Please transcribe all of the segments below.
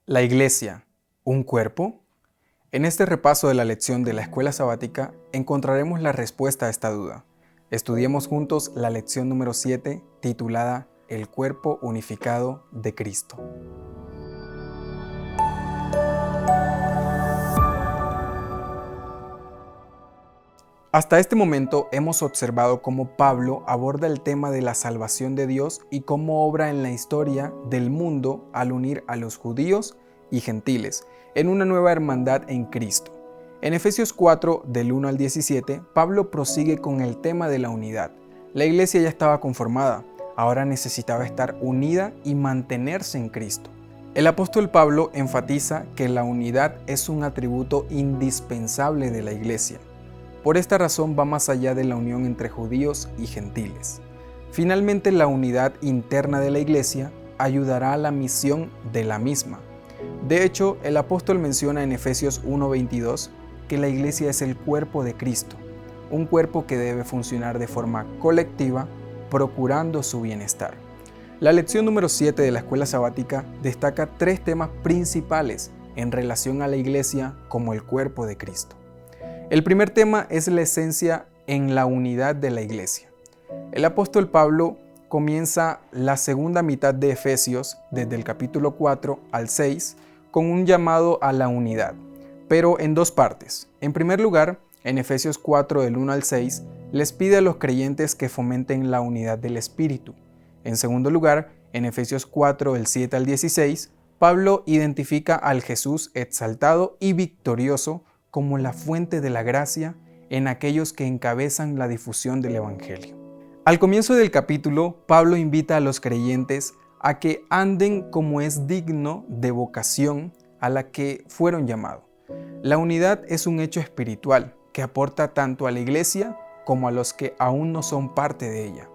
La Iglesia, ¿un cuerpo? En este repaso de la lección de la escuela sabática encontraremos la respuesta a esta duda. Estudiemos juntos la lección número 7 titulada El cuerpo unificado de Cristo. Hasta este momento hemos observado cómo Pablo aborda el tema de la salvación de Dios y cómo obra en la historia del mundo al unir a los judíos y gentiles en una nueva hermandad en Cristo. En Efesios 4, del 1 al 17, Pablo prosigue con el tema de la unidad. La iglesia ya estaba conformada, ahora necesitaba estar unida y mantenerse en Cristo. El apóstol Pablo enfatiza que la unidad es un atributo indispensable de la iglesia. Por esta razón va más allá de la unión entre judíos y gentiles. Finalmente, la unidad interna de la iglesia ayudará a la misión de la misma. De hecho, el apóstol menciona en Efesios 1:22 que la iglesia es el cuerpo de Cristo, un cuerpo que debe funcionar de forma colectiva, procurando su bienestar. La lección número 7 de la escuela sabática destaca 3 temas principales en relación a la iglesia como el cuerpo de Cristo. El primer tema es la esencia en la unidad de la iglesia. El apóstol Pablo comienza la segunda mitad de Efesios, desde el capítulo 4 al 6, con un llamado a la unidad, pero en 2 partes. En primer lugar, en Efesios 4 del 1 al 6, les pide a los creyentes que fomenten la unidad del Espíritu. En segundo lugar, en Efesios 4 del 7 al 16, Pablo identifica al Jesús exaltado y victorioso como la fuente de la gracia en aquellos que encabezan la difusión del Evangelio. Al comienzo del capítulo, Pablo invita a los creyentes a que anden como es digno de vocación a la que fueron llamados. La unidad es un hecho espiritual que aporta tanto a la iglesia como a los que aún no son parte de ella.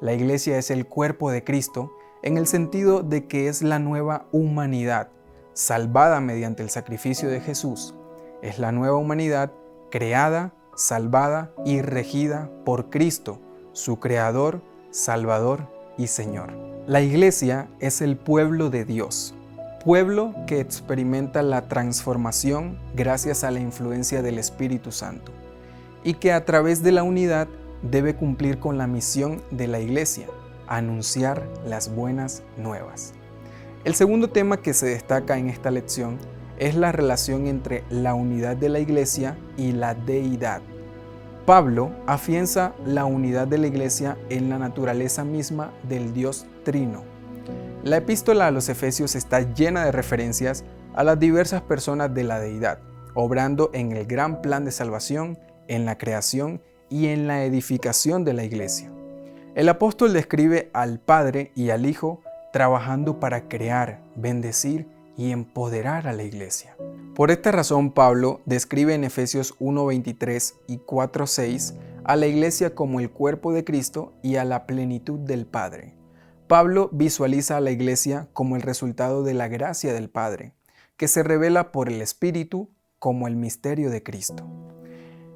La iglesia es el cuerpo de Cristo en el sentido de que es la nueva humanidad, salvada mediante el sacrificio de Jesús. Es la nueva humanidad creada, salvada y regida por Cristo, su Creador, Salvador y Señor. La iglesia es el pueblo de Dios, pueblo que experimenta la transformación gracias a la influencia del Espíritu Santo y que a través de la unidad debe cumplir con la misión de la iglesia, anunciar las buenas nuevas. El segundo tema que se destaca en esta lección es la relación entre la unidad de la iglesia y la deidad. Pablo afianza la unidad de la iglesia en la naturaleza misma del Dios Trino. La epístola a los Efesios está llena de referencias a las diversas personas de la deidad, obrando en el gran plan de salvación, en la creación y en la edificación de la iglesia. El apóstol describe al Padre y al Hijo trabajando para crear, bendecir y empoderar a la iglesia. Por esta razón, Pablo describe en Efesios 1:23 y 4:6 a la iglesia como el cuerpo de Cristo y a la plenitud del Padre. Pablo visualiza a la iglesia como el resultado de la gracia del Padre, que se revela por el Espíritu como el misterio de Cristo.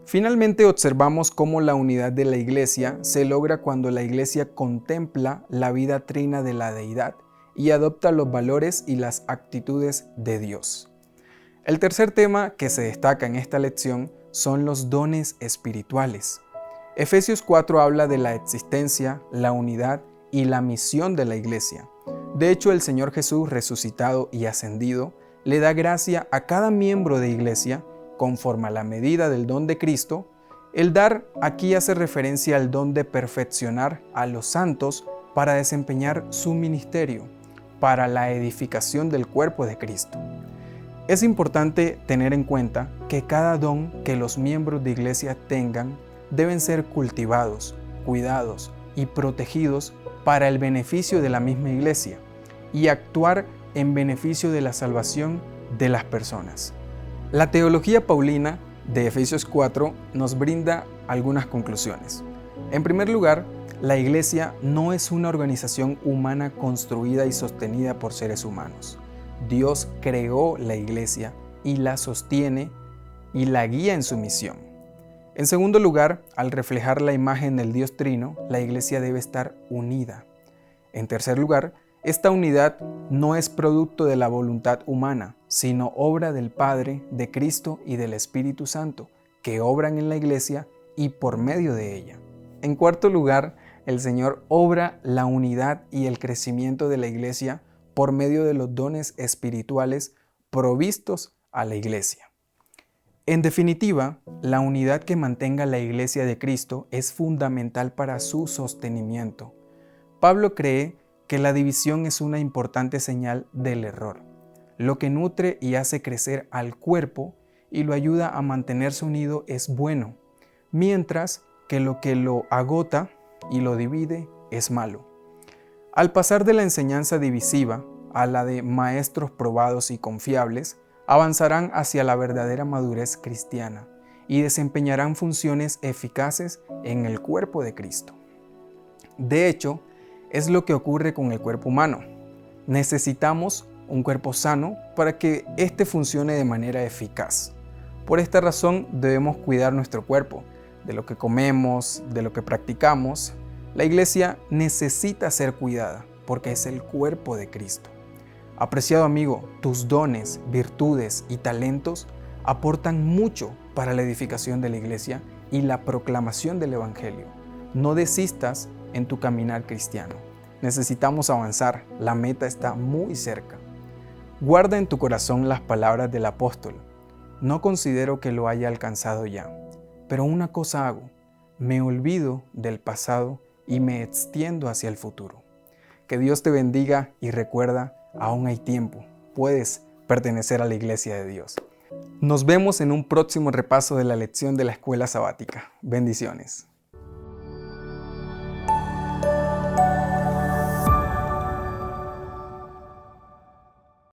Finalmente, observamos cómo la unidad de la iglesia se logra cuando la iglesia contempla la vida trina de la deidad y adopta los valores y las actitudes de Dios. El tercer tema que se destaca en esta lección son los dones espirituales. Efesios 4 habla de la existencia, la unidad y la misión de la iglesia. De hecho, el Señor Jesús, resucitado y ascendido, le da gracia a cada miembro de iglesia conforme a la medida del don de Cristo. El dar aquí hace referencia al don de perfeccionar a los santos para desempeñar su ministerio, para la edificación del cuerpo de Cristo. Es importante tener en cuenta que cada don que los miembros de iglesia tengan deben ser cultivados, cuidados y protegidos para el beneficio de la misma iglesia y actuar en beneficio de la salvación de las personas. La teología paulina de Efesios 4 nos brinda algunas conclusiones. En primer lugar, la iglesia no es una organización humana construida y sostenida por seres humanos. Dios creó la iglesia y la sostiene y la guía en su misión. En segundo lugar, al reflejar la imagen del Dios Trino, la iglesia debe estar unida. En tercer lugar, Esta unidad no es producto de la voluntad humana, sino obra del Padre, de Cristo y del Espíritu Santo, que obran en la Iglesia y por medio de ella. En cuarto lugar, el Señor obra la unidad y el crecimiento de la Iglesia por medio de los dones espirituales provistos a la Iglesia. En definitiva, la unidad que mantenga la Iglesia de Cristo es fundamental para su sostenimiento. Pablo cree que la división es una importante señal del error, lo que nutre y hace crecer al cuerpo y lo ayuda a mantenerse unido es bueno, mientras que lo agota y lo divide es malo. Al pasar de la enseñanza divisiva a la de maestros probados y confiables, avanzarán hacia la verdadera madurez cristiana y desempeñarán funciones eficaces en el cuerpo de Cristo. De hecho, es lo que ocurre con el cuerpo humano. Necesitamos un cuerpo sano para que éste funcione de manera eficaz. Por esta razón debemos cuidar nuestro cuerpo, de lo que comemos, de lo que practicamos. La Iglesia necesita ser cuidada porque es el cuerpo de Cristo. Apreciado amigo, tus dones, virtudes y talentos aportan mucho para la edificación de la Iglesia y la proclamación del Evangelio. No desistas en tu caminar cristiano. Necesitamos avanzar, la meta está muy cerca. Guarda en tu corazón las palabras del apóstol. No considero que lo haya alcanzado ya, pero una cosa hago, me olvido del pasado y me extiendo hacia el futuro. Que Dios te bendiga y recuerda, aún hay tiempo, puedes pertenecer a la Iglesia de Dios. Nos vemos en un próximo repaso de la lección de la escuela sabática. Bendiciones.